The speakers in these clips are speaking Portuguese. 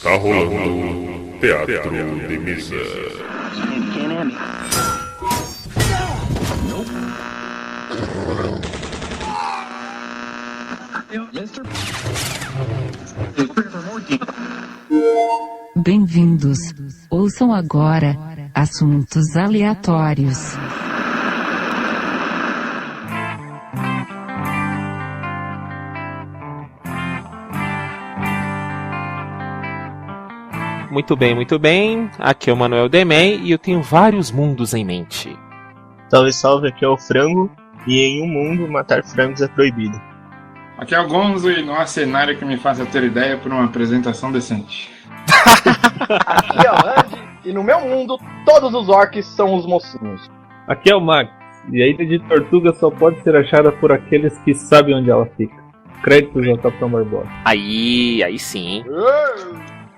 Está rolando Teatro de Mesa. Bem-vindos. Ouçam agora assuntos aleatórios. Muito bem, muito bem. Aqui é o Manuel Demen e eu tenho vários mundos em mente. Salve, salve, aqui é o Frango e em um mundo matar frangos é proibido. Aqui é o Gonzo e não há cenário que me faça ter ideia por uma apresentação decente. Aqui é o Andy e no meu mundo todos os orcs são os mocinhos. Aqui é o Max e a ilha de Tortuga só pode ser achada por aqueles que sabem onde ela fica. Créditos ao Capitão Barbosa. Aí sim.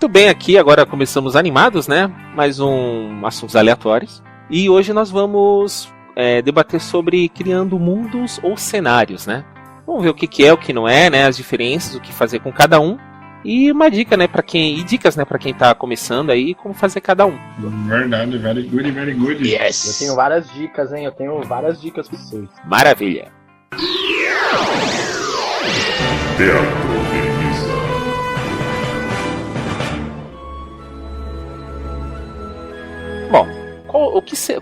Muito bem, aqui agora começamos animados, né? Mais um assuntos aleatórios. E hoje nós vamos debater sobre criando mundos ou cenários, né? Vamos ver o que é, o que não é, né? As diferenças, o que fazer com cada um. E uma dica, né, dicas, né, para quem tá começando aí, como fazer cada um. Verdade, very good, very good. Yes. Eu tenho várias dicas, hein? Eu tenho várias dicas pra vocês. Maravilha. Teatro de Mesa. Bom,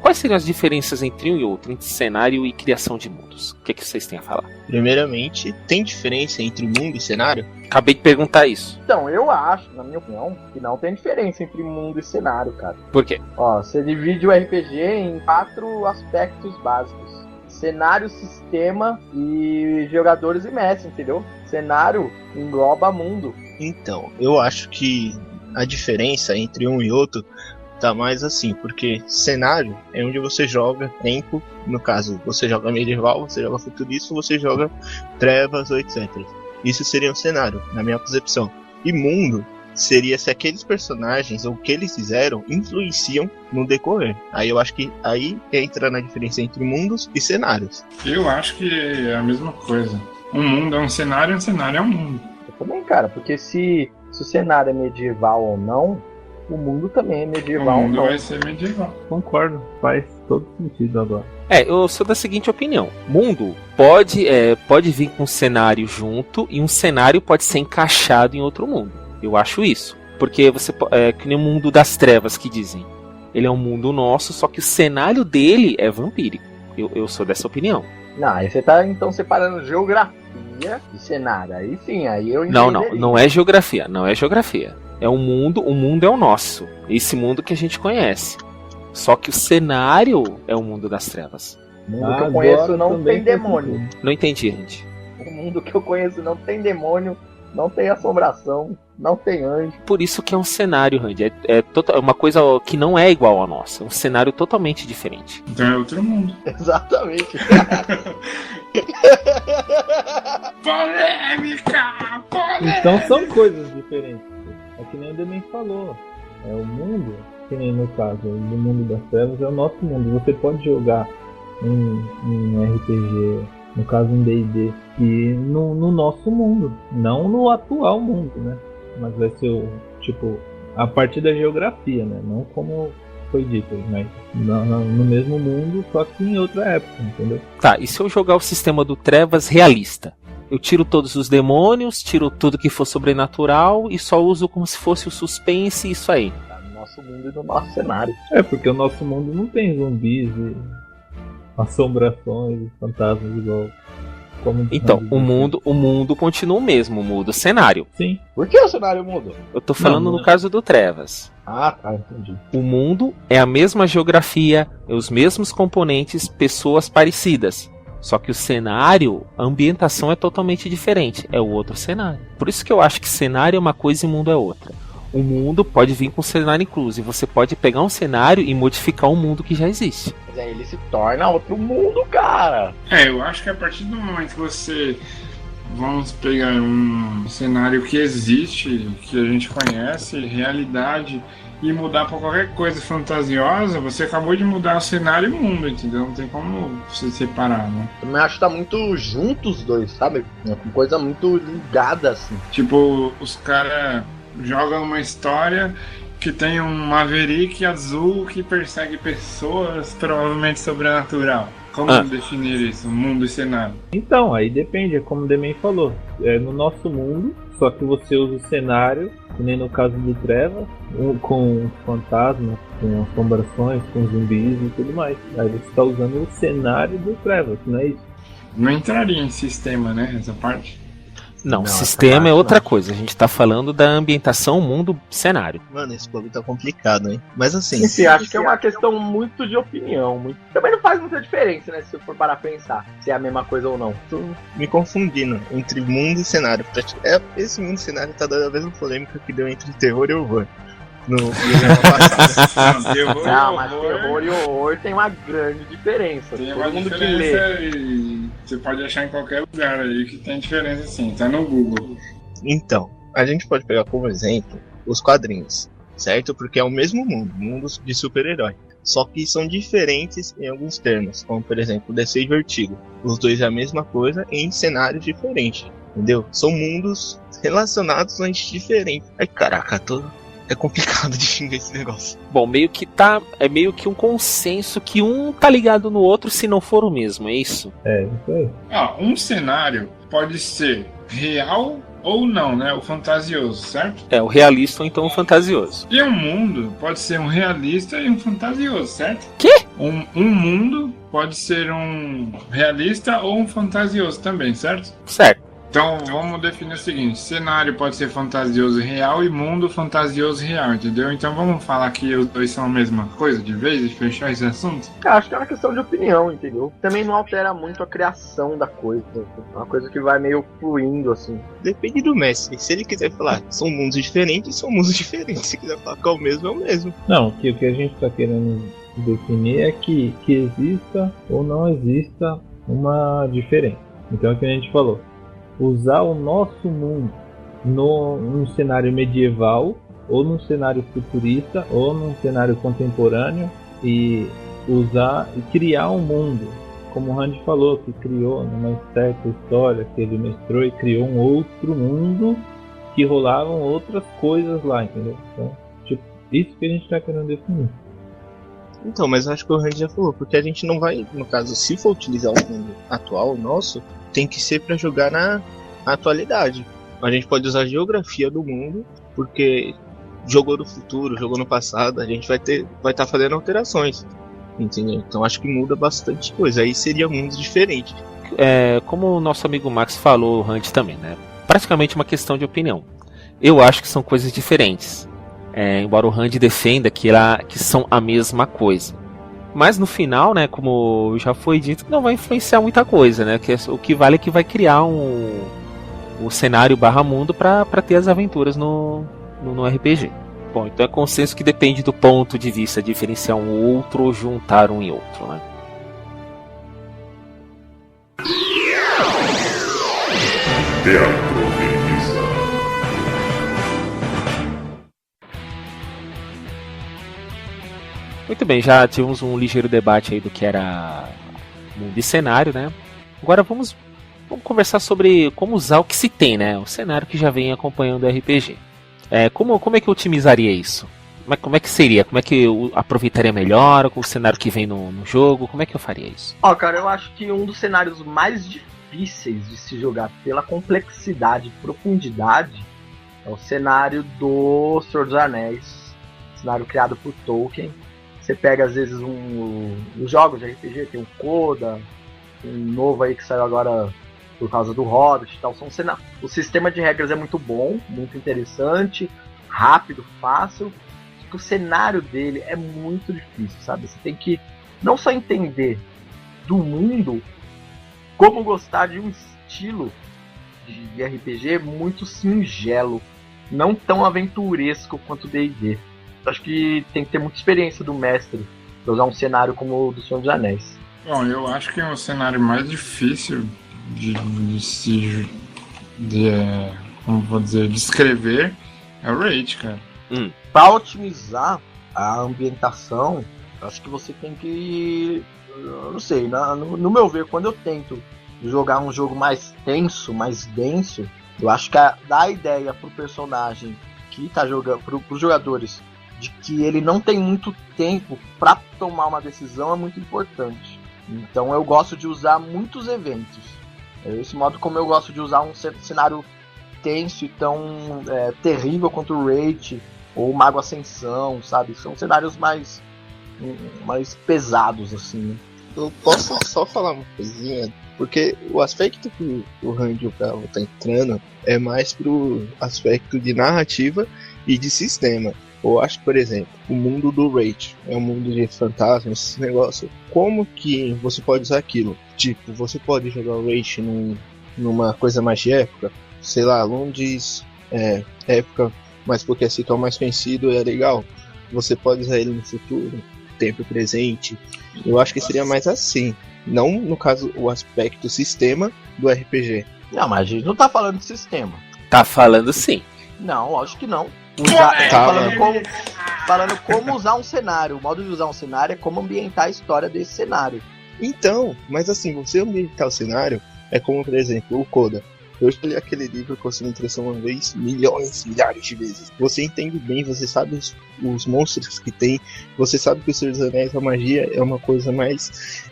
quais seriam as diferenças entre um e outro, entre cenário e criação de mundos? O que vocês têm a falar? Primeiramente, tem diferença entre mundo e cenário? Acabei de perguntar isso. Então, eu acho, na minha opinião, que não tem diferença entre mundo e cenário, cara. Por quê? Ó, você divide o RPG em 4 aspectos básicos: cenário, sistema e jogadores e mestre, entendeu? Cenário engloba mundo. Então, eu acho que a diferença entre um e outro tá mais assim, porque cenário é onde você joga tempo, no caso, você joga medieval, você joga futurista, você joga trevas ou etc. Isso seria um cenário, na minha concepção. E mundo seria se aqueles personagens ou o que eles fizeram influenciam no decorrer. Aí eu acho que aí entra na diferença entre mundos e cenários. Eu acho que é a mesma coisa. Um mundo é um cenário é um mundo. Eu também, cara, porque se o cenário é medieval ou não, o mundo também é medieval. O mundo ou não. vai ser medieval. Concordo, faz todo sentido agora. Eu sou da seguinte opinião. Mundo pode vir com um cenário junto e um cenário pode ser encaixado em outro mundo. Eu acho isso. Porque você que nem o mundo das trevas que dizem. Ele é um mundo nosso, só que o cenário dele é vampírico. Eu sou dessa opinião. Não, aí você tá então separando geografia e cenário. Aí sim, aí eu entendi. Não é geografia, não é geografia. É o mundo é o nosso. Esse mundo que a gente conhece. Só que o cenário é o mundo das trevas. O mundo que eu conheço não tem demônio. Não entendi, gente. O mundo que eu conheço não tem demônio, não tem assombração, não tem anjo. Por isso que é um cenário, Randy. É uma coisa que não é igual ao nosso. É um cenário totalmente diferente. Então é outro mundo. Exatamente. Polêmica! Então são coisas diferentes. É que nem o Demen falou. É o mundo, que nem no caso do mundo das trevas, é o nosso mundo. Você pode jogar um RPG, no caso um D&D, e no nosso mundo, não no atual mundo, né? Mas vai ser a partir da geografia, né? Não como foi dito, mas no mesmo mundo, só que em outra época, entendeu? Tá, e se eu jogar o sistema do Trevas realista? Eu tiro todos os demônios, tiro tudo que for sobrenatural e só uso como se fosse o suspense e isso aí. Tá no nosso mundo e no nosso cenário. É, porque o nosso mundo não tem zumbis e assombrações e fantasmas igual. Então, o mundo continua o mesmo, muda o cenário. Sim. Por que o cenário mudou? Eu tô falando no caso do Trevas. Ah, tá, entendi. O mundo é a mesma geografia, é os mesmos componentes, pessoas parecidas. Só que o cenário, a ambientação é totalmente diferente. É o outro cenário. Por isso que eu acho que cenário é uma coisa e mundo é outra. O mundo pode vir com cenário incluso. E você pode pegar um cenário e modificar um mundo que já existe. Mas aí ele se torna outro mundo, cara. Eu acho que a partir do momento que você... Vamos pegar um cenário que existe, que a gente conhece, realidade... e mudar pra qualquer coisa fantasiosa, você acabou de mudar o cenário e o mundo, entendeu? Não tem como você separar, né? Eu também acho que tá muito juntos os dois, sabe? É uma coisa muito ligada, assim. Tipo, os caras joga uma história que tem um Maverick azul que persegue pessoas, provavelmente sobrenatural. Como definir isso, mundo e cenário? Então, aí depende, é como o Demen falou. É no nosso mundo, só que você usa o cenário, que nem no caso do Trevas, com fantasmas, com assombrações, com zumbis e tudo mais. Aí você está usando o cenário do Trevas, não é isso? Não entraria em sistema, né, essa parte? Não, sistema é outra coisa. A gente tá falando da ambientação, mundo, cenário. Mano, esse bagulho tá complicado, hein? Mas assim... Sim, acho que é uma questão muito de opinião. Também não faz muita diferença, né? Se eu for parar a pensar se é a mesma coisa ou não. Tô me confundindo entre mundo e cenário. Esse mundo e cenário tá dando a mesma polêmica que deu entre terror e horror. No passado. Mas terror e horror tem uma grande diferença. Tem Todo uma mundo que diferença lê. e você pode achar em qualquer lugar aí que tem diferença sim, tá no Google. Então, a gente pode pegar como exemplo os quadrinhos, certo? Porque é o mesmo mundo de super-herói. Só que são diferentes em alguns termos, como por exemplo DC e Vertigo. Os dois é a mesma coisa em cenários diferentes, entendeu? São mundos relacionados, mas diferentes. Ai caraca, é complicado de xingar esse negócio. Bom, é meio que um consenso que um tá ligado no outro se não for o mesmo, é isso? É, isso aí. Um cenário pode ser real ou não, né? O fantasioso, certo? É, o realista ou então o fantasioso. E um mundo pode ser um realista e um fantasioso, certo? Quê? Um mundo pode ser um realista ou um fantasioso também, certo? Certo. Então vamos definir o seguinte: cenário pode ser fantasioso e real e mundo fantasioso e real, entendeu? Então vamos falar que os dois são a mesma coisa de vez e fechar esse assunto? Acho que é uma questão de opinião, entendeu? Também não altera muito a criação da coisa. É uma coisa que vai meio fluindo, assim. Depende do mestre. Se ele quiser falar são mundos diferentes, são mundos diferentes. Se quiser falar que é o mesmo. Não, que o que a gente está querendo definir é que exista ou não exista uma diferença. Então é o que a gente falou. Usar o nosso mundo num cenário medieval, ou num cenário futurista, ou num cenário contemporâneo, e usar e criar um mundo, como o Randy falou, que criou numa certa história que ele mestrou e criou um outro mundo que rolavam outras coisas lá, entendeu? Então, tipo, isso que a gente está querendo definir. Então, mas acho que o Randy já falou, porque a gente não vai, no caso, se for utilizar o mundo atual, nosso, tem que ser para jogar na atualidade. A gente pode usar a geografia do mundo, porque jogou no futuro, jogou no passado, a gente vai estar fazendo alterações, entendeu? Então acho que muda bastante coisa, aí seria mundos diferentes. Como o nosso amigo Max falou, o Randy também, né? Praticamente uma questão de opinião. Eu acho que são coisas diferentes. Embora o Randy defenda que são a mesma coisa. Mas no final, né, como já foi dito, não vai influenciar muita coisa, né? O que vale é que vai criar o cenário /mundo para ter as aventuras no RPG. Bom, então é consenso que depende do ponto de vista, diferenciar um outro ou juntar um e outro, né? Teatro de mesa. Muito bem, já tivemos um ligeiro debate aí do que era mundo e cenário, né? Agora vamos conversar sobre como usar o que se tem, né? O cenário que já vem acompanhando o RPG. Como é que eu otimizaria isso? Como é que seria? Como é que eu aproveitaria melhor o cenário que vem no jogo? Como é que eu faria isso? Cara, eu acho que um dos cenários mais difíceis de se jogar pela complexidade e profundidade é o cenário do Senhor dos Anéis, cenário criado por Tolkien. Você pega às vezes os jogos de RPG, tem o Coda, um novo aí que saiu agora por causa do Hobbit e tal. O sistema de regras é muito bom, muito interessante, rápido, fácil. Só que o cenário dele é muito difícil, sabe? Você tem que não só entender do mundo, como gostar de um estilo de RPG muito singelo, não tão aventuresco quanto o D&D. Acho que tem que ter muita experiência do mestre para usar um cenário como o do Senhor dos Anéis. Bom, eu acho que é o cenário mais difícil de escrever é o Raid, cara. Para otimizar a ambientação, acho que você tem que... Eu não sei, no meu ver, quando eu tento jogar um jogo mais tenso, mais denso, eu acho que dá a ideia pro personagem que tá jogando, pros jogadores, de que ele não tem muito tempo para tomar uma decisão é muito importante. Então eu gosto de usar muitos eventos. É esse modo como eu gosto de usar um cenário tenso e tão terrível quanto o Wraith ou o Mago Ascensão, sabe? São cenários mais pesados, assim, né? Eu posso só falar uma coisinha, porque o aspecto que o Randy Bravo tá entrando é mais pro aspecto de narrativa e de sistema. Eu acho que, por exemplo, o mundo do Wraith é um mundo de fantasmas, esse negócio. Como que você pode usar aquilo? Tipo, você pode jogar o Wraith numa coisa mais de época, sei lá, Londres, época, mas porque assim que é o mais conhecido e é legal. Você pode usar ele no futuro, tempo presente. Eu acho que seria mais assim. Não, no caso, o aspecto sistema do RPG. Não, mas a gente não tá falando de sistema. Tá falando sim. Não, lógico que não. Falando como usar um cenário. O modo de usar um cenário é como ambientar a história desse cenário. Então, mas assim, você ambientar o cenário é como, por exemplo, o Coda. Eu já li aquele livro que você me impressou uma vez, milhares de vezes. Você entende bem, você sabe os monstros que tem, você sabe que o Senhor dos Anéis, a magia é uma coisa mais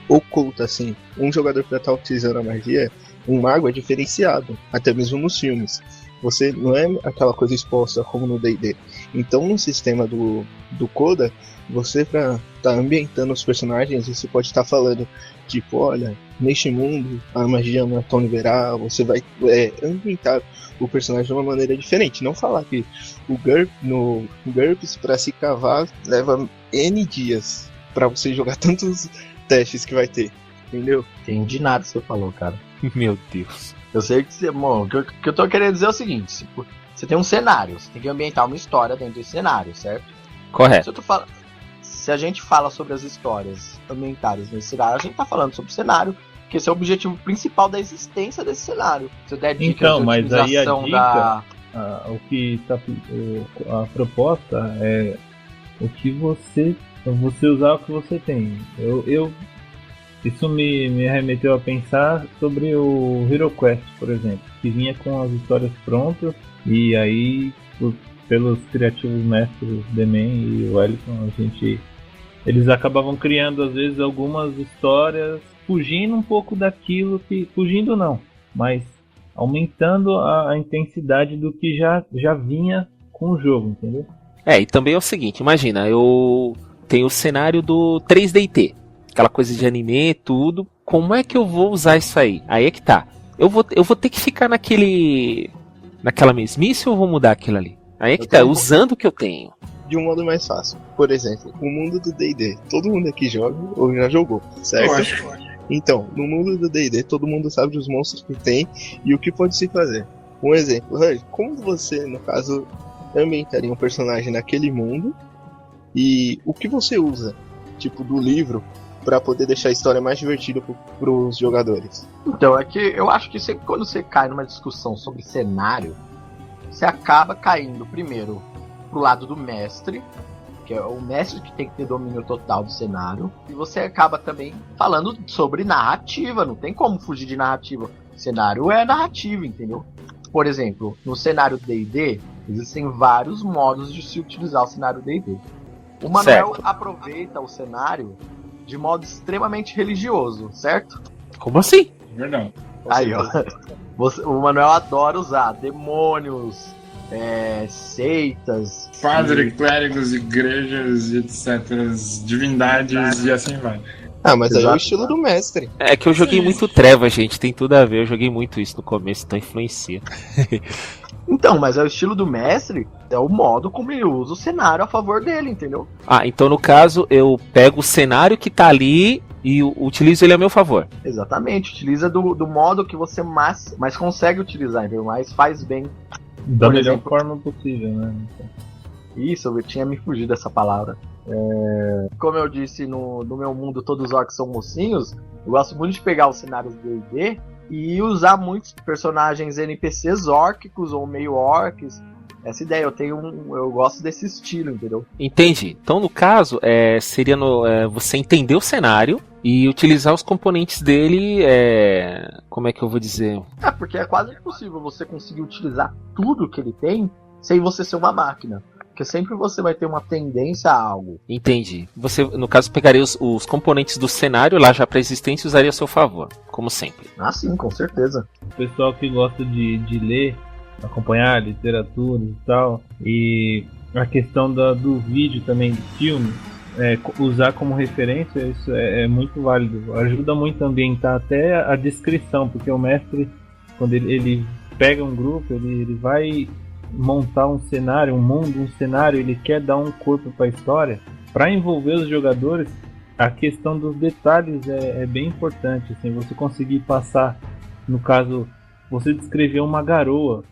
oculta, assim. Um jogador que está utilizando a magia, um mago é diferenciado, até mesmo nos filmes. Você não é aquela coisa exposta como no D&D. Então, no sistema do Coda, você, pra estar ambientando os personagens, você pode estar falando, tipo, olha, neste mundo a magia não é tão liberal, você vai ambientar o personagem de uma maneira diferente. Não falar que o GURPS, para se cavar, leva N dias para você jogar tantos testes que vai ter, entendeu? Entendi nada que você falou, cara. Meu Deus. Eu sei que o que eu tô querendo dizer é o seguinte: você tem um cenário, você tem que ambientar uma história dentro desse cenário, certo? Correto. Se a gente fala sobre as histórias ambientadas nesse cenário, a gente tá falando sobre o cenário, que esse é o objetivo principal da existência desse cenário. Você der dica então, de mas aí a dica, da... o que tá, a proposta é o que você usar o que você tem. Isso me remeteu a pensar sobre o Hero Quest, por exemplo, que vinha com as histórias prontas e aí pelos criativos mestres Demen e Wellington, eles acabavam criando às vezes algumas histórias fugindo um pouco daquilo que... Fugindo não, mas aumentando a intensidade do que já vinha com o jogo, entendeu? E também é o seguinte, imagina, eu tenho o cenário do 3DT, aquela coisa de anime, tudo. Como é que eu vou usar isso aí? Aí é que tá. Eu vou ter que ficar naquela mesmice ou eu vou mudar aquilo ali? Aí é que tá, usando o que eu tenho. De um modo mais fácil. Por exemplo, o mundo do D&D. Todo mundo aqui joga ou já jogou, certo? Então, no mundo do D&D, todo mundo sabe dos monstros que tem e o que pode se fazer. Um exemplo, como você, no caso, ambientaria um personagem naquele mundo e o que você usa, tipo, do livro, pra poder deixar a história mais divertida pros jogadores? Então, é que eu acho que quando você cai numa discussão sobre cenário, você acaba caindo primeiro pro lado do mestre, que é o mestre que tem que ter domínio total do cenário, e você acaba também falando sobre narrativa, não tem como fugir de narrativa. O cenário é narrativa, entendeu? Por exemplo, no cenário D&D, existem vários modos de se utilizar o cenário D&D. O Manuel aproveita o cenário de modo extremamente religioso, certo? Como assim? Verdade. Aí, ó. O Manuel adora usar demônios, seitas, Padre, clérigos, igrejas, etc. Divindades e assim vai. Ah, mas aí é o estilo do mestre. É que eu joguei muito Treva, gente, tem tudo a ver. Eu joguei muito isso no começo, então influencia. Então, mas é o estilo do mestre, é o modo como ele usa o cenário a favor dele, entendeu? Então no caso, eu pego o cenário que tá ali e utilizo ele a meu favor. Exatamente, utiliza do modo que você mais consegue utilizar, entendeu? Mais faz bem. Da melhor forma possível, né? Isso, eu tinha me fugido dessa palavra. Como eu disse, no meu mundo todos os orcs são mocinhos, eu gosto muito de pegar os cenários do D&D e usar muitos personagens NPCs órquicos ou meio orcs. Essa ideia, eu gosto desse estilo, entendeu? Entendi. Então, no caso, seria você entender o cenário e utilizar os componentes dele, como é que eu vou dizer? Porque é quase impossível você conseguir utilizar tudo que ele tem sem você ser uma máquina. Porque sempre você vai ter uma tendência a algo. Entendi. Você, no caso, pegaria os componentes do cenário lá já pré-existentes e usaria a seu favor, como sempre. Ah, sim, com certeza. O pessoal que gosta de ler, acompanhar literatura e tal, e a questão do vídeo também, do filme, usar como referência, isso é muito válido. Ajuda muito a ambientar até a descrição, porque o mestre, quando ele pega um grupo, ele vai montar um cenário, um mundo, um cenário, ele quer dar um corpo para a história. Para envolver os jogadores, a questão dos detalhes é bem importante. Assim, você conseguir passar, no caso, você descrever uma garoa.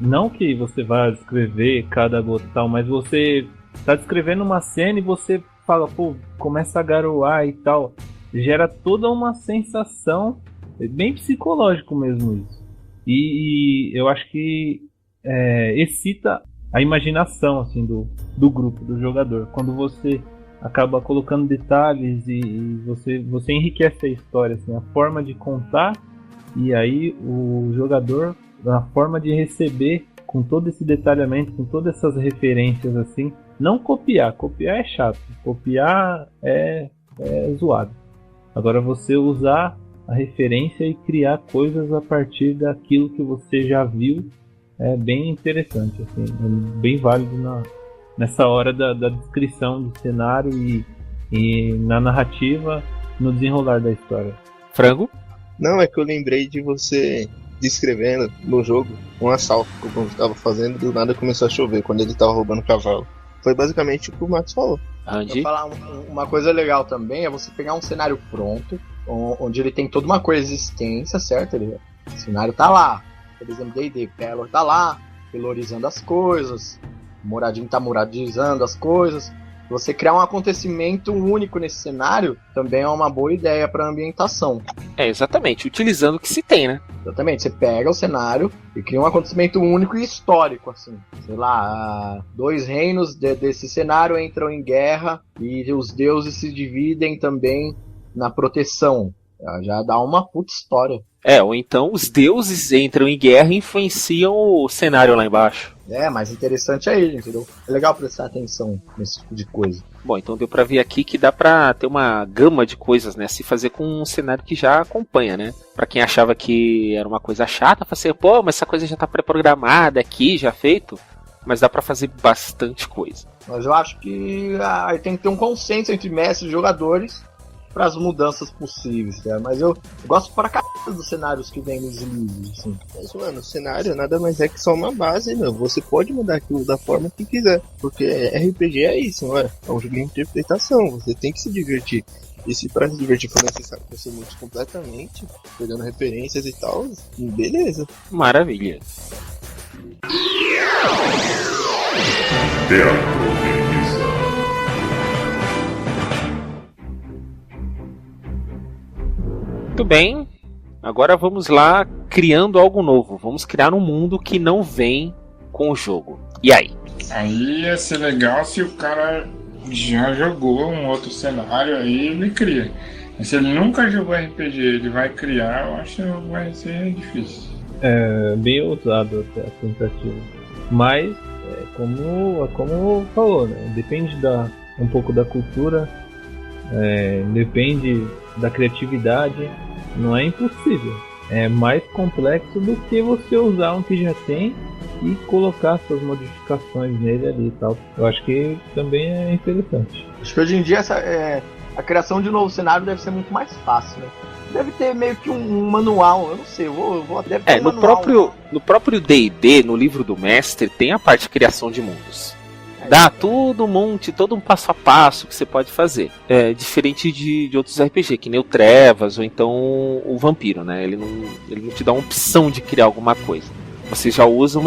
Não que você vá descrever cada gota e tal, mas você está descrevendo uma cena e você fala, pô, começa a garoar e tal. Gera toda uma sensação, bem psicológico mesmo isso. E eu acho que excita a imaginação assim, do grupo, do jogador. Quando você acaba colocando detalhes e você enriquece a história, assim, a forma de contar, e aí o jogador, a forma de receber com todo esse detalhamento, com todas essas referências assim. Não copiar é chato, copiar é zoado. Agora você usar a referência e criar coisas a partir daquilo que você já viu é bem interessante, assim, é bem válido nessa hora da descrição do cenário e na narrativa, no desenrolar da história. Frango? Não, é que eu lembrei de você descrevendo no jogo um assalto que o Bruno estava fazendo, do nada começou a chover quando ele estava roubando cavalo. Foi basicamente o que o Max falou. Andy? Eu falar uma coisa legal também é você pegar um cenário pronto, onde ele tem toda uma coexistência, certo? O cenário tá lá. Por exemplo, D&D, Pelor tá lá, pelorizando as coisas, Moradinho tá moradizando as coisas. Você criar um acontecimento único nesse cenário também é uma boa ideia para ambientação. Exatamente, utilizando o que se tem, né? Exatamente, você pega o cenário e cria um acontecimento único e histórico, assim. Sei lá, 2 reinos desse cenário entram em guerra e os deuses se dividem também na proteção. Já dá uma puta história. Ou então os deuses entram em guerra e influenciam o cenário lá embaixo. Mais interessante é ele, entendeu? É legal prestar atenção nesse tipo de coisa. Bom, então deu pra ver aqui que dá pra ter uma gama de coisas, né? Se fazer com um cenário que já acompanha, né? Pra quem achava que era uma coisa chata, fala assim, pô, mas essa coisa já tá pré-programada aqui, já feito. Mas dá pra fazer bastante coisa. Mas eu acho que tem que ter um consenso entre mestres e jogadores para as mudanças possíveis, cara. Mas eu gosto para caralho dos cenários que vem nos livros, assim. Mas, mano, o cenário nada mais é que só uma base, meu. Você pode mudar aquilo da forma que quiser. Porque RPG é isso, não é? É um jogo de interpretação. Você tem que se divertir. E se para se divertir for necessário que você mude completamente, pegando referências e tal, beleza. Maravilha. Teatro de mesa. Muito bem, agora vamos lá criando algo novo. Vamos criar um mundo que não vem com o jogo. E aí? Aí ia ser legal se o cara já jogou um outro cenário, aí ele cria. Mas se ele nunca jogou RPG, ele vai criar, eu acho que vai ser difícil. É bem ousado até a tentativa. Mas, como falou, né? Depende um pouco da cultura, depende da criatividade. Não é impossível. É mais complexo do que você usar um que já tem e colocar suas modificações nele ali e tal. Eu acho que também é interessante. Acho que hoje em dia a criação de um novo cenário deve ser muito mais fácil, né? Deve ter meio que um manual, eu não sei, deve ter um manual. No próprio D&D, no livro do mestre, tem a parte de criação de mundos. Dá todo um passo a passo que você pode fazer. É diferente de outros RPG, que nem o Trevas ou então o Vampiro, né? Ele não te dá uma opção de criar alguma coisa. Você já usa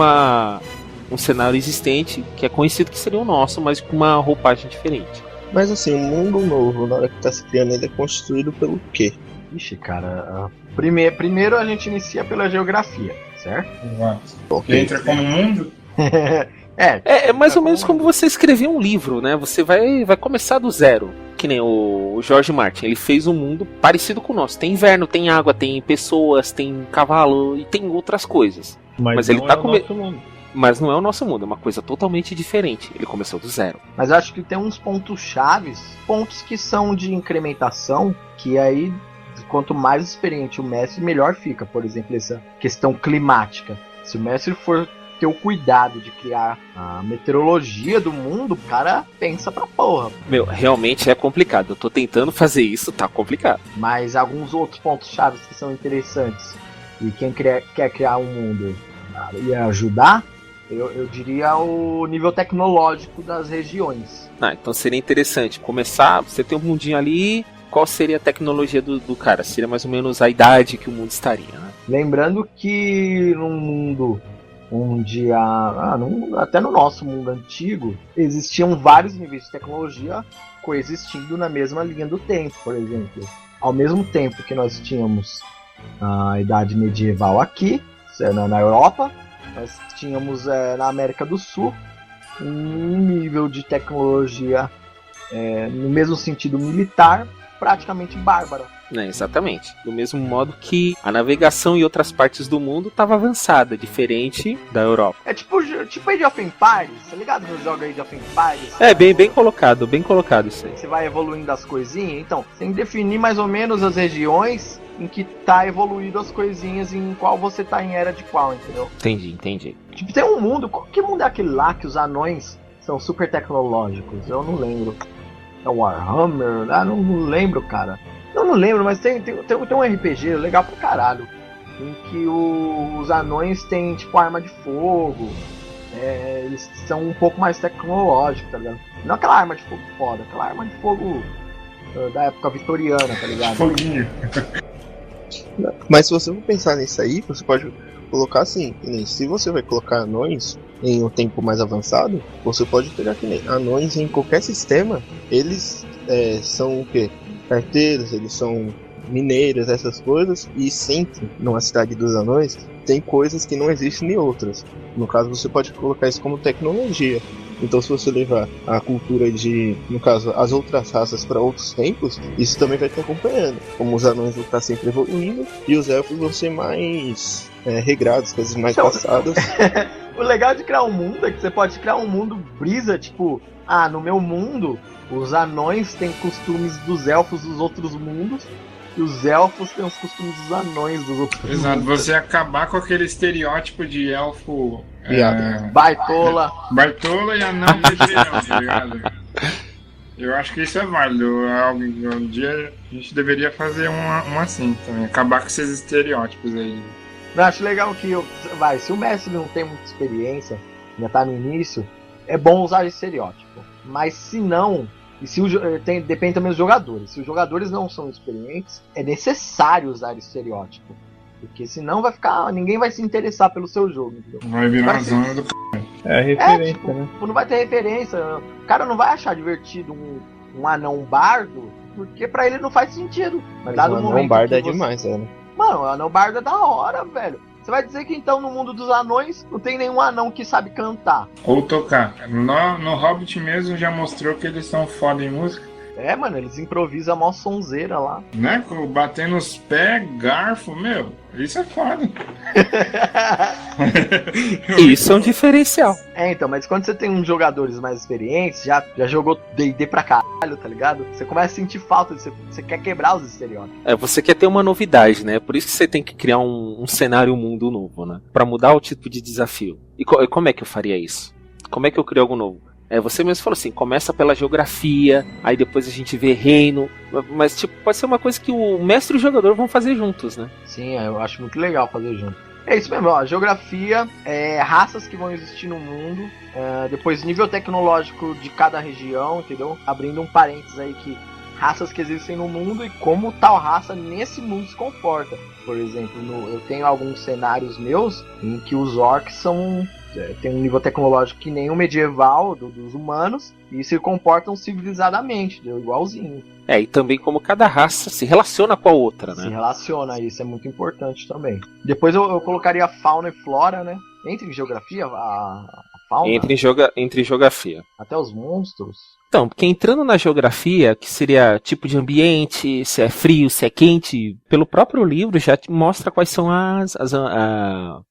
um cenário existente, que é conhecido que seria o nosso, mas com uma roupagem diferente. Mas assim, um mundo novo, na hora que tá se criando, ele é construído pelo quê? Ixi, cara, primeiro a gente inicia pela geografia, certo? Exato. Okay. Entra como mundo. É mais ou menos como você escrever um livro, né? Você vai começar do zero. Que nem o George Martin, ele fez um mundo parecido com o nosso. Tem inverno, tem água, tem pessoas, tem cavalo e tem outras coisas. Mas ele não tá é o nosso mundo. Mas não é o nosso mundo, é uma coisa totalmente diferente. Ele começou do zero. Mas eu acho que tem uns pontos chaves, pontos que são de incrementação, que aí, quanto mais experiente o mestre, melhor fica. Por exemplo, essa questão climática. Se o mestre for ter o cuidado de criar a meteorologia do mundo, o cara pensa pra porra. Meu, realmente é complicado. Eu tô tentando fazer isso, tá complicado. Mas alguns outros pontos chaves que são interessantes, e quem quer criar um mundo e ajudar, eu diria o nível tecnológico das regiões. Então seria interessante começar, você tem um mundinho ali, qual seria a tecnologia do cara? Seria mais ou menos a idade que o mundo estaria, né? Lembrando que num mundo onde até no nosso mundo antigo existiam vários níveis de tecnologia coexistindo na mesma linha do tempo. Por exemplo, ao mesmo tempo que nós tínhamos a idade medieval aqui na Europa, nós tínhamos na América do Sul um nível de tecnologia no mesmo sentido militar praticamente bárbara. Exatamente. Do mesmo modo que a navegação em outras partes do mundo estava avançada, diferente da Europa. É tipo Age of Empires, tá ligado nos jogos Age of Empires? Bem colocado isso aí. Você vai evoluindo as coisinhas, então você tem que definir mais ou menos as regiões em que tá evoluído as coisinhas, em qual você tá em era de qual, entendeu? Entendi. Tipo, tem um mundo, que mundo é aquele lá que os anões são super tecnológicos? Eu não lembro. É o Warhammer? Não lembro, cara. Eu não lembro, mas tem um RPG legal pra caralho, em que os anões têm tipo arma de fogo, eles são um pouco mais tecnológicos, tá ligado? Não aquela arma de fogo foda, aquela arma de fogo da época vitoriana, tá ligado? Foguinho. Mas se você for pensar nisso aí, você pode colocar assim, que nem se você vai colocar anões em um tempo mais avançado, você pode pegar que nem anões em qualquer sistema, eles são o quê? Carteiros, eles são mineiros, essas coisas, e sempre numa cidade dos anões tem coisas que não existem em outras. No caso, você pode colocar isso como tecnologia. Então, se você levar a cultura de, no caso, as outras raças para outros tempos, isso também vai estar acompanhando. Como os anões vão estar sempre evoluindo e os elfos vão ser mais regrados, coisas mais passadas. O legal de criar um mundo é que você pode criar um mundo brisa, tipo, no meu mundo os anões têm costumes dos elfos dos outros mundos, e os elfos têm os costumes dos anões dos outros mundos. Exato, você acabar com aquele estereótipo de elfo baitola e anão ligeirão, tá ligado? Eu acho que isso é válido. Um dia a gente deveria fazer um assim também, acabar com esses estereótipos aí. Eu acho legal que se o mestre não tem muita experiência, ainda tá no início, é bom usar estereótipo. Mas se não, depende também dos jogadores. Se os jogadores não são experientes, é necessário usar estereótipo. Porque senão ninguém vai se interessar pelo seu jogo. Entendeu? Vai virar uma zona do referência, né? Não vai ter referência. O cara não vai achar divertido um anão bardo, porque pra ele não faz sentido. Mas o anão bardo é demais, né? Mano, o anão bardo é da hora, velho. Você vai dizer que então no mundo dos anões não tem nenhum anão que sabe cantar. Ou tocar. No Hobbit mesmo já mostrou que eles são foda em música. Mano, eles improvisam a maior sonzeira lá. Né? Batendo os pés, garfo, meu. Isso é foda. Isso é um diferencial. Então, mas quando você tem uns jogadores mais experientes, já jogou D&D pra caralho, tá ligado? Você começa a sentir falta, você quer quebrar os estereótipos. Você quer ter uma novidade, né? Por isso que você tem que criar um cenário, um mundo novo, né? Pra mudar o tipo de desafio. E como é que eu faria isso? Como é que eu crio algo novo? Você mesmo falou assim, começa pela geografia, aí depois a gente vê reino, mas tipo, pode ser uma coisa que o mestre e o jogador vão fazer juntos, né? Sim, eu acho muito legal fazer junto. É isso mesmo, ó, geografia, raças que vão existir no mundo, depois nível tecnológico de cada região, entendeu? Abrindo um parênteses aí que raças que existem no mundo e como tal raça nesse mundo se comporta. Por exemplo, eu tenho alguns cenários meus em que os orcs tem um nível tecnológico que nem o medieval dos humanos e se comportam civilizadamente, igualzinho. E também como cada raça se relaciona com a outra, né? Se relaciona, isso é muito importante também. Depois eu colocaria a fauna e flora, né? Entre em geografia, a fauna? Entre geografia. Até os monstros? Então, porque entrando na geografia, que seria tipo de ambiente, se é frio, se é quente, pelo próprio livro já te mostra quais são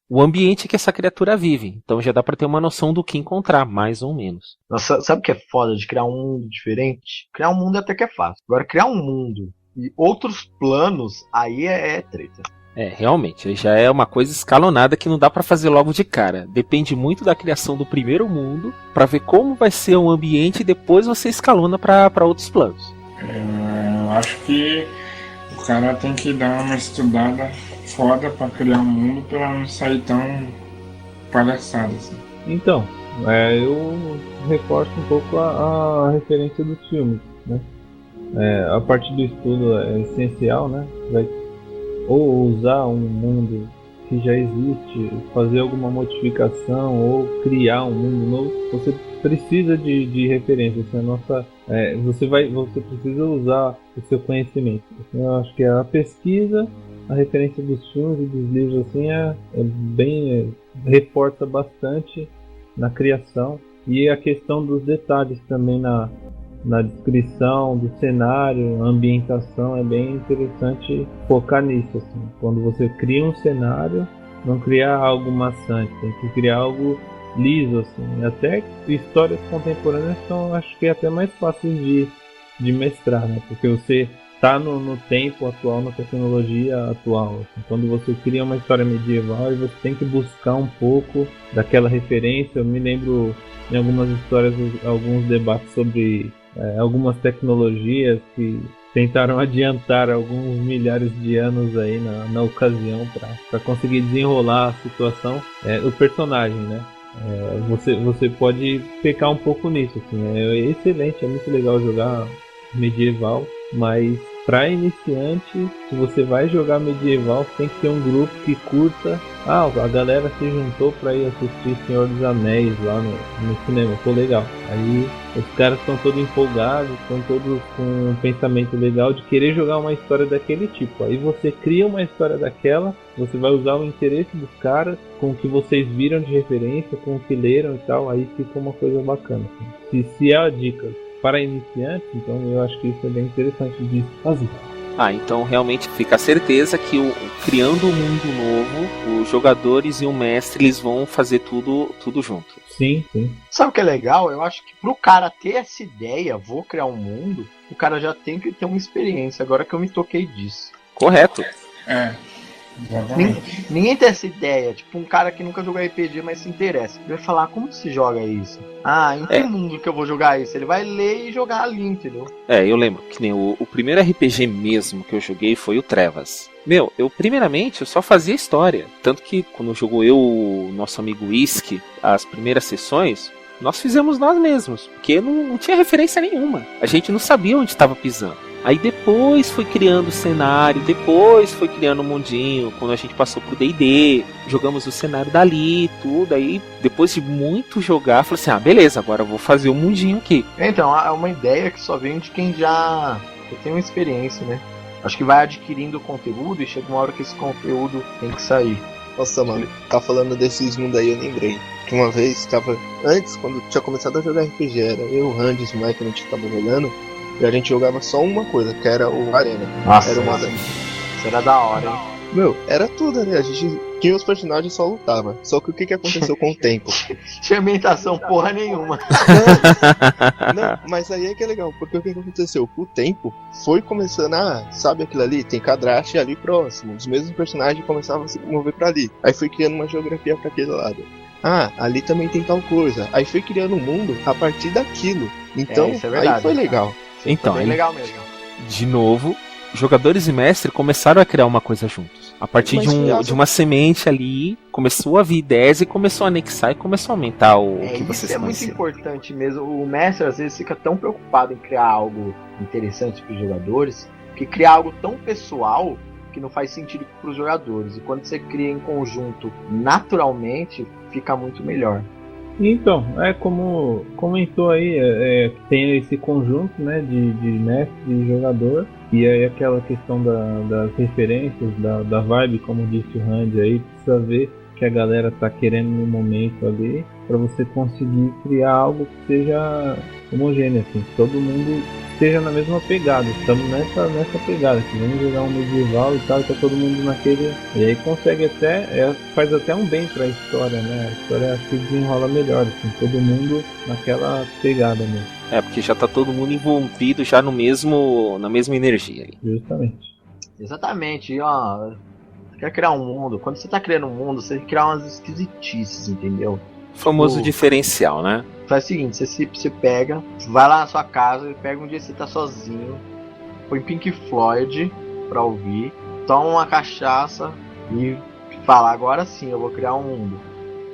o ambiente que essa criatura vive. Então já dá pra ter uma noção do que encontrar, mais ou menos. Nossa, sabe o que é foda de criar um mundo diferente? Criar um mundo até que é fácil. Agora, criar um mundo e outros planos, aí é treta. Realmente, já é uma coisa escalonada que não dá pra fazer logo de cara. Depende muito da criação do primeiro mundo, pra ver como vai ser o ambiente e depois você escalona pra outros planos. Eu acho que o cara tem que dar uma estudada foda pra criar um mundo pra não sair tão palhaçada assim. Então, eu reforço um pouco a referência dos filmes, né? A parte do estudo é essencial, né? Ou usar um mundo que já existe, fazer alguma modificação ou criar um mundo novo, você precisa de referência. Você precisa usar o seu conhecimento. Eu acho que a pesquisa, a referência dos filmes e dos livros assim reforça bastante na criação, e a questão dos detalhes também na descrição do cenário, a ambientação, é bem interessante focar nisso, assim. Quando você cria um cenário, não criar algo maçante, tem que criar algo liso, assim. Até histórias contemporâneas são, acho que até mais fáceis de mestrar, né? Porque você está no tempo atual, na tecnologia atual, assim. Quando você cria uma história medieval, você tem que buscar um pouco daquela referência. Eu me lembro em algumas histórias, alguns debates sobre algumas tecnologias que tentaram adiantar alguns milhares de anos aí na ocasião para conseguir desenrolar a situação, o personagem, né? Você pode pecar um pouco nisso, assim. É excelente, é muito legal jogar medieval, mas para iniciante, se você vai jogar medieval, tem que ter um grupo que curta. A galera se juntou para ir assistir Senhor dos Anéis lá no cinema, pô, legal. Aí os caras estão todos empolgados, estão todos com um pensamento legal de querer jogar uma história daquele tipo. Aí você cria uma história daquela, você vai usar o interesse dos caras com o que vocês viram de referência, com o que leram e tal, aí fica uma coisa bacana, assim. Se é a dica para iniciantes, então eu acho que isso é bem interessante de fazer. Então realmente fica a certeza que criando um mundo novo, os jogadores e o mestre, eles vão fazer tudo junto. Sim. Sabe o que é legal? Eu acho que pro cara ter essa ideia, vou criar um mundo, o cara já tem que ter uma experiência, agora que eu me toquei disso. Correto. Ninguém tem essa ideia, tipo um cara que nunca jogou RPG, mas se interessa. Ele vai falar, como se joga isso? Em que mundo que eu vou jogar isso? Ele vai ler e jogar ali, entendeu? Eu lembro que nem o primeiro RPG mesmo que eu joguei foi o Trevas. Primeiramente, eu só fazia história. Tanto que quando jogou o nosso amigo Whisky, as primeiras sessões, nós fizemos nós mesmos, porque não tinha referência nenhuma. A gente não sabia onde estava pisando. Aí depois foi criando o cenário, depois foi criando o mundinho, quando a gente passou pro D&D, jogamos o cenário dali, tudo, aí depois de muito jogar, falei assim, beleza, agora eu vou fazer o mundinho aqui. Então, é uma ideia que só vem de quem já tem uma experiência, né? Acho que vai adquirindo conteúdo e chega uma hora que esse conteúdo tem que sair. Nossa, mano, tá falando desses mundos aí, eu lembrei que uma vez antes, quando tinha começado a jogar RPG, era eu, o Randy e o Mike, a gente tava jogando, e a gente jogava só uma coisa, que era o Arena. Nossa, era isso era da hora, hein? Era tudo, né? A gente tinha os personagens e só lutava. Só que o que aconteceu com o tempo? Tinha ambientação porra nenhuma. Não, mas aí é que é legal, porque o que aconteceu? Com o tempo, foi começando sabe aquilo ali? Tem Cadraste ali próximo. Os mesmos personagens começavam a se mover pra ali. Aí foi criando uma geografia pra aquele lado. Ali também tem tal coisa. Aí foi criando um mundo a partir daquilo. Então, aí foi legal. Então, foi bem legal mesmo. De novo, jogadores e mestre começaram a criar uma coisa juntos. A partir de uma semente ali, começou a vir ideias e começou a anexar e começou a aumentar o que vocês conheciam. Isso é muito importante mesmo. O mestre às vezes fica tão preocupado em criar algo interessante para os jogadores, que criar algo tão pessoal que não faz sentido para os jogadores. E quando você cria em conjunto, naturalmente, fica muito melhor. Então, como comentou aí, tem esse conjunto, né, de mestre e jogador, e aí aquela questão das referências, da vibe, como disse o Randy aí, precisa ver que a galera tá querendo no momento ali, para você conseguir criar algo que seja homogêneo, assim, que todo mundo esteja na mesma pegada. Estamos nessa pegada, que vamos jogar um medieval e tal, e tá todo mundo naquele. E aí consegue até, faz até um bem pra história, né? A história acho que desenrola melhor, assim, todo mundo naquela pegada mesmo. Porque já tá todo mundo envolvido já na mesma energia ali. Justamente. Exatamente, e ó, você quer criar um mundo, quando você tá criando um mundo, você tem que criar umas esquisitices, entendeu? O famoso diferencial, né? Faz o seguinte, você pega, vai lá na sua casa, pega um dia que você tá sozinho, põe Pink Floyd pra ouvir, toma uma cachaça e fala, agora sim eu vou criar um mundo.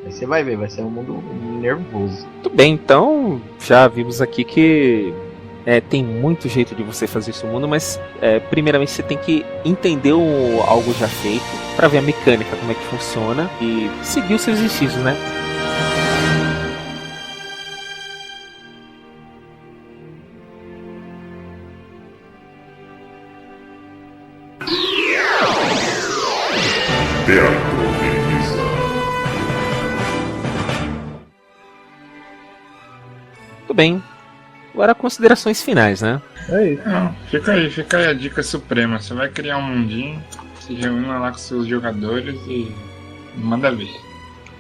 Aí você vai ver, vai ser um mundo nervoso. Tudo bem, então já vimos aqui que tem muito jeito de você fazer isso no mundo, mas primeiramente você tem que entender algo já feito para ver a mecânica, como é que funciona e seguir os seus exercícios, né? Teatro de mesa. Tudo bem. Agora considerações finais, né? É isso. Não, fica aí a dica suprema. Você vai criar um mundinho, se reúne lá com seus jogadores e manda ver.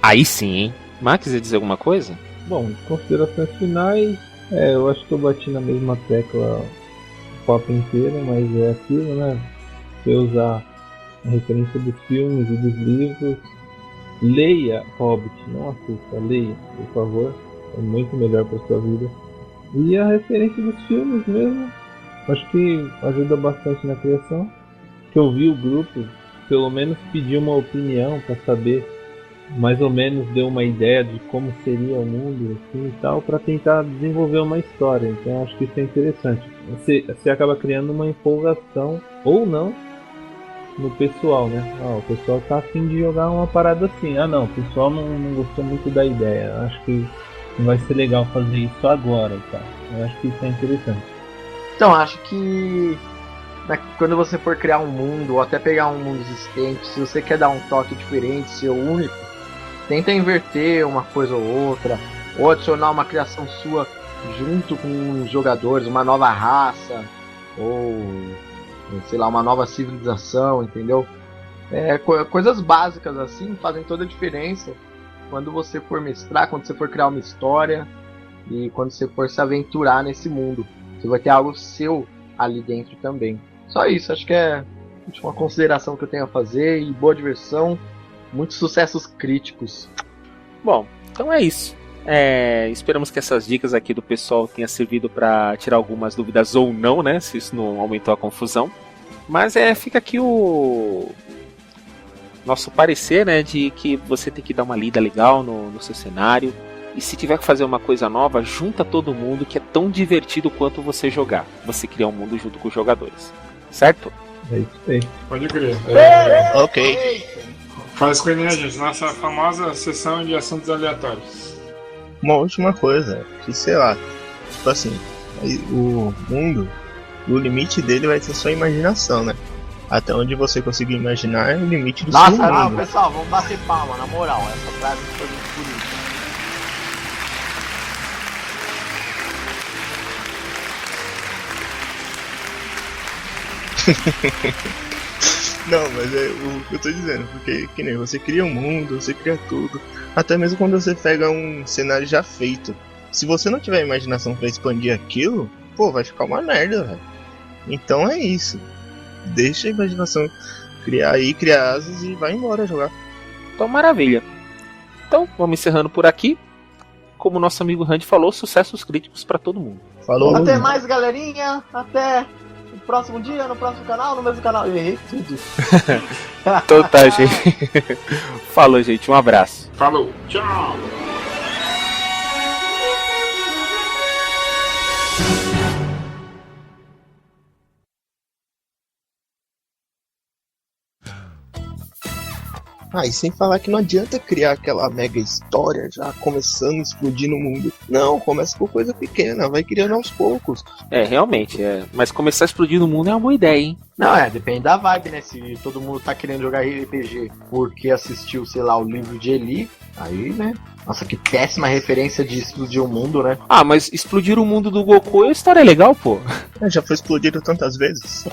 Aí sim, hein? Max, ia dizer alguma coisa? Bom, considerações finais, eu acho que eu bati na mesma tecla o papo inteiro, mas é aquilo, né? Você usar a referência dos filmes e dos livros. Leia Hobbit, não assista, leia, por favor. É muito melhor para sua vida. E a referência dos filmes mesmo, acho que ajuda bastante na criação. Que eu vi o grupo, pelo menos pedir uma opinião para saber, mais ou menos deu uma ideia de como seria o mundo assim, e tal, para tentar desenvolver uma história. Então acho que isso é interessante. Você acaba criando uma empolgação, ou não, no pessoal, né? O pessoal tá afim de jogar uma parada assim. Não, o pessoal não gostou muito da ideia. Acho que não vai ser legal fazer isso agora, tá? Eu acho que isso é interessante. Então, acho que quando você for criar um mundo, ou até pegar um mundo existente, se você quer dar um toque diferente, ser único, tenta inverter uma coisa ou outra, ou adicionar uma criação sua junto com os jogadores, uma nova raça, ou sei lá, uma nova civilização, entendeu? Coisas básicas assim fazem toda a diferença quando você for mestrar, quando você for criar uma história e quando você for se aventurar nesse mundo. Você vai ter algo seu ali dentro também. Só isso, acho que é uma consideração que eu tenho a fazer, e boa diversão, muitos sucessos críticos. Bom, então é isso. Esperamos que essas dicas aqui do pessoal tenham servido para tirar algumas dúvidas ou não, né? Se isso não aumentou a confusão. Mas fica aqui o nosso parecer, né? De que você tem que dar uma lida legal no seu cenário. E se tiver que fazer uma coisa nova, junta todo mundo, que é tão divertido quanto você jogar. Você criar um mundo junto com os jogadores. Certo? É isso aí. Pode crer. Ok. Faz com a gente, nossa famosa sessão de assuntos aleatórios. Uma última coisa, que sei lá, tipo assim, o mundo, o limite dele vai ser sua imaginação, né? Até onde você conseguir imaginar é o limite do seu mundo. Nossa, não, pessoal, vamos bater palma, na moral, essa frase foi muito bonita. Não, mas é o que eu tô dizendo, porque que nem você cria um mundo, você cria tudo, até mesmo quando você pega um cenário já feito. Se você não tiver imaginação pra expandir aquilo, pô, vai ficar uma merda, velho. Então é isso. Deixa a imaginação criar asas e vai embora jogar. Então, maravilha. Então, vamos encerrando por aqui. Como o nosso amigo Randy falou, sucessos críticos para todo mundo. Falou. Até mais, galerinha. Até o próximo dia, no próximo canal, no mesmo canal. Eu errei tudo. Então tá, gente. Falou, gente. Um abraço. Falou, tchau! E sem falar que não adianta criar aquela mega história já começando a explodir no mundo. Não, começa com coisa pequena, vai criando aos poucos. Realmente, mas começar a explodir no mundo é uma boa ideia, hein? Não, depende da vibe, né? Se todo mundo tá querendo jogar RPG porque assistiu, sei lá, o livro de Eli, aí, né? Nossa, que péssima referência de explodir o mundo, né? Mas explodir o mundo do Goku é uma história legal, pô. Já foi explodido tantas vezes.